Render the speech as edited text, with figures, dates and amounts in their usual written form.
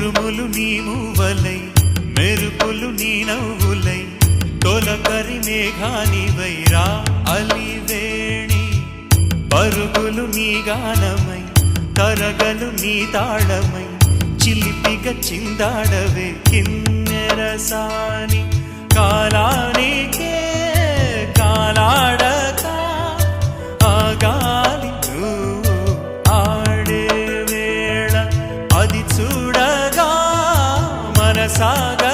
ఉరుములు నీ మూవలై మెరుపులు నీ నవ్వులై తొలకరి మేఘానివైరా అలివేణి పరుగులు నీ గానమై తరగలు నీ తాళమై చిలిపిగ చిందాడవే కిన్నెరసాని కాలానికే కాలాడక ఆగాలి నువ్వు ఆడే వేళ అది చూడగా మనసాగ